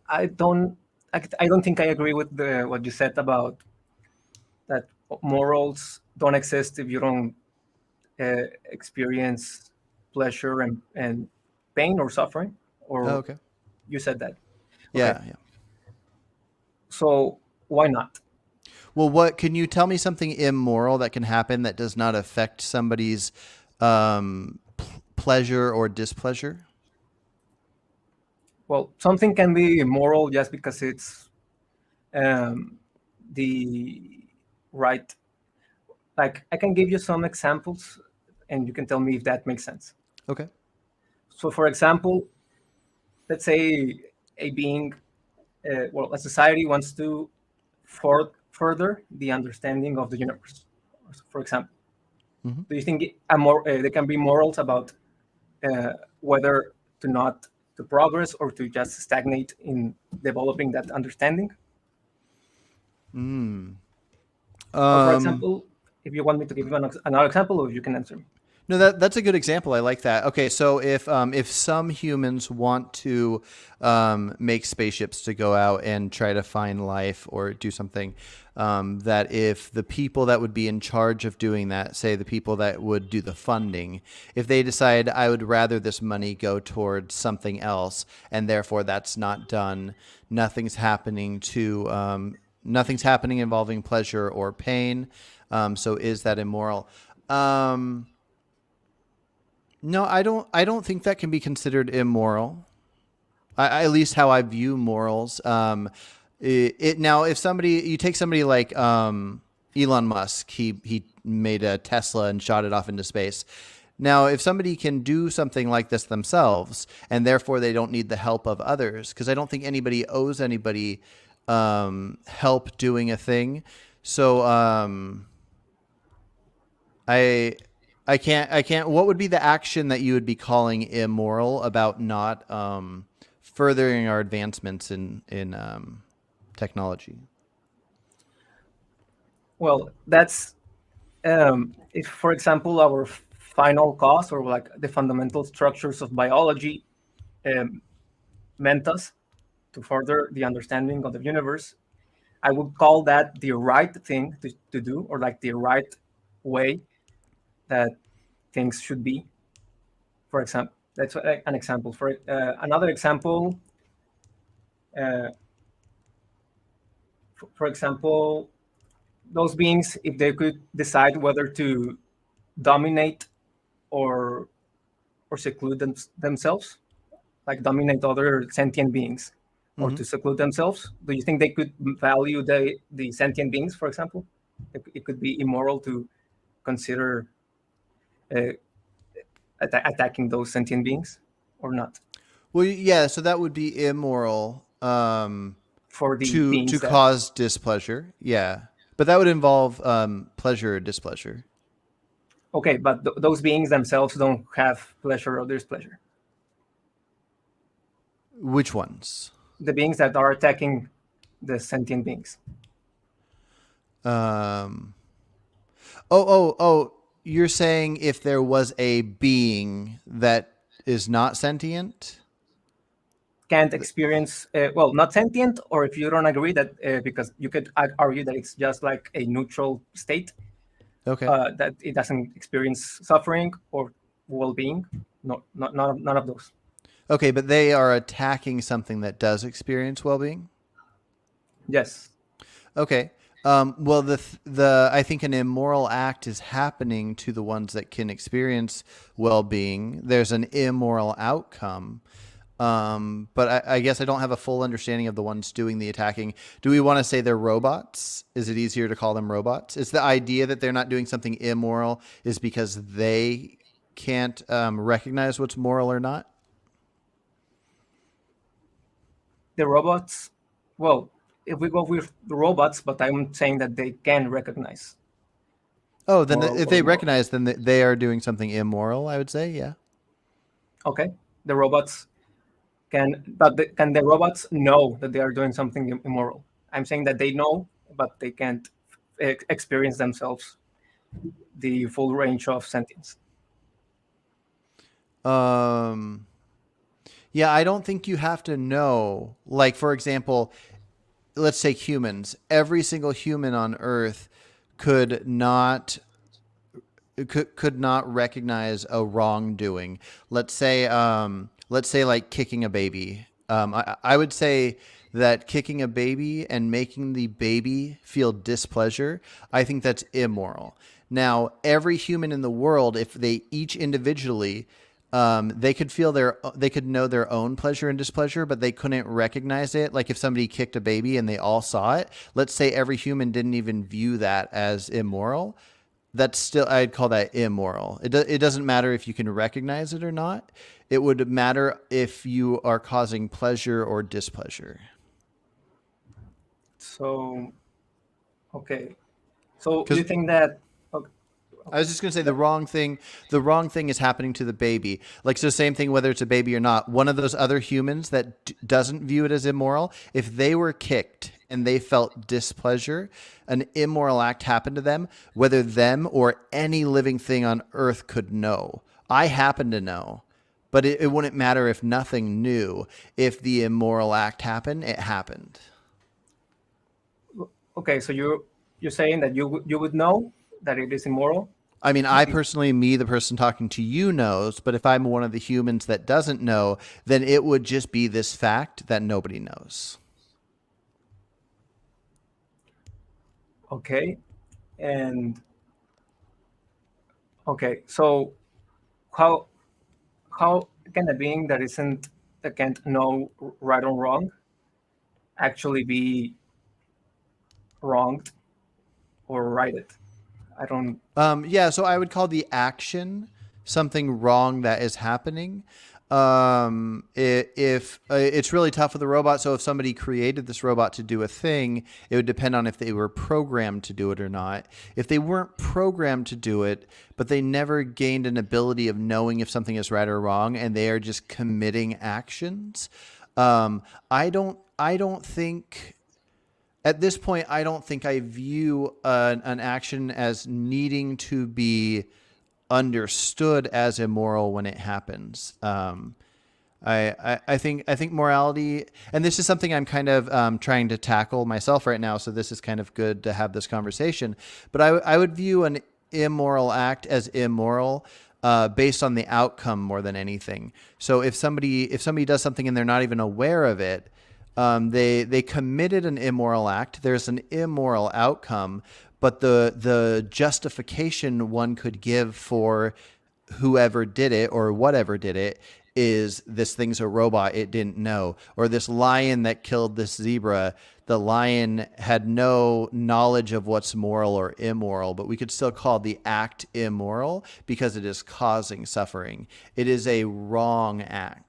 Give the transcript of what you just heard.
I don't I don't think I agree with the what you said about that morals don't exist if you don't experience pleasure and pain or suffering. Oh, Or okay. you said that. Okay, Yeah, yeah. so why not? Well, what can you tell me something immoral that can happen that does not affect somebody's pleasure or displeasure? Well, something can be immoral just because it's um, the right. Like I can give you some examples, and you can tell me if that makes sense. Okay. So, for example, let's say a being, well, a society wants to further the understanding of the universe. For example, Hmm. do you think there can be morals about whether to not to progress or to just stagnate in developing that understanding? Mm. Or, for Um, example, if you want me to give you another example, or you can answer me. no, that's a good example. I like that. Okay, so if some humans want to make spaceships to go out and try to find life or do something, that if the people that would be in charge of doing that, say the people that would do the funding, if they decide I would rather this money go towards something else, and therefore that's not done, nothing's happening involving pleasure or pain. So is that immoral? Um, no, I don't. I don't think that can be considered immoral. At least how I view morals. It now, if somebody you take somebody like Elon Musk, he made a Tesla and shot it off into space. Now, if somebody can do something like this themselves, and therefore they don't need the help of others, because I don't think anybody owes anybody help doing a thing. So I I can't. What would be the action that you would be calling immoral about not furthering our advancements in technology? Well, that's if, for example, our final cause or like the fundamental structures of biology um, meant us to further the understanding of the universe, I would call that the right thing to do, or like the right way that things should be. For example, that's an example. For another example, uh, for example, those beings, if they could decide whether to dominate or seclude themselves, like dominate other sentient beings, or Mm-hmm. to seclude themselves, do you think they could value the sentient beings, for example? It could be immoral to consider uh, attacking those sentient beings or not, Well, yeah. So that would be immoral for the to beings that. cause displeasure. Yeah, but that would involve pleasure or displeasure. Okay, but those beings themselves don't have pleasure or displeasure. Which ones? The beings that are attacking the sentient beings. Um, oh. You're saying if there was a being that is not sentient? Can't experience, well, not sentient, or if you don't agree that, because you could argue that it's just like a neutral state, Okay. that it doesn't experience suffering or well-being. No, none of those. Okay, but they are attacking something that does experience well-being. Yes. Okay. Well, the I think an immoral act is happening to the ones that can experience well-being. There's an immoral outcome. But I guess I don't have a full understanding of the ones doing the attacking. Do we want to say they're robots? Is it easier to call them robots? Is the idea that they're not doing something immoral is because they can't recognize what's moral or not? The robots, well, if we go with the robots, but I'm saying that they can recognize Oh, then moral if or they immoral. recognize, then they are doing something immoral. I would say, yeah. Okay, the robots but can the robots know that they are doing something immoral? I'm saying that they know, but they can't experience themselves the full range of sentience. Um, Yeah, I don't think you have to know. Like, for example, let's say humans. Every single human on Earth could not could not recognize a wrongdoing. Let's say like kicking a baby. I would say that kicking a baby and making the baby feel displeasure, I think that's immoral. Now, every human in the world, if they each individually, they could know their own pleasure and displeasure, but they couldn't recognize it. Like if somebody kicked a baby and they all saw it, let's say every human didn't even view that as immoral. That's still, I'd call that immoral. It doesn't matter if you can recognize it or not. It would matter if you are causing pleasure or displeasure. So, okay. So you Because think that, okay, I was just going to say the wrong thing is happening to the baby. Like, so same thing, whether it's a baby or not. One of those other humans that doesn't view it as immoral, if they were kicked and they felt displeasure, an immoral act happened to them, whether them or any living thing on earth could know. I happen to know, but it wouldn't matter if nothing knew. If the immoral act happened, it happened. okay, so you're saying that you would know that it is immoral? I mean, I personally, me, the person talking to you, knows, but if I'm one of the humans that doesn't know, then it would just be this fact that nobody knows. Okay. And okay, so how how can a being that can't know right or wrong actually be wronged or righted? I don't. Yeah, so I would call the action something wrong that is happening. If it's really tough with a robot, so if somebody created this robot to do a thing, it would depend on if they were programmed to do it or not. If they weren't programmed to do it, but they never gained an ability of knowing if something is right or wrong, and they are just committing actions, I don't think at this point, I don't think I view an action as needing to be understood as immoral when it happens. I think morality, and this is something I'm kind of trying to tackle myself right now. So this is kind of good to have this conversation. But I would view an immoral act as immoral based on the outcome more than anything. So if somebody does something and they're not even aware of it, they committed an immoral act. There's an immoral outcome, but the justification one could give for whoever did it or whatever did it is this thing's a robot, it didn't know. Or this lion that killed this zebra, the lion had no knowledge of what's moral or immoral, but we could still call the act immoral because it is causing suffering. It is a wrong act.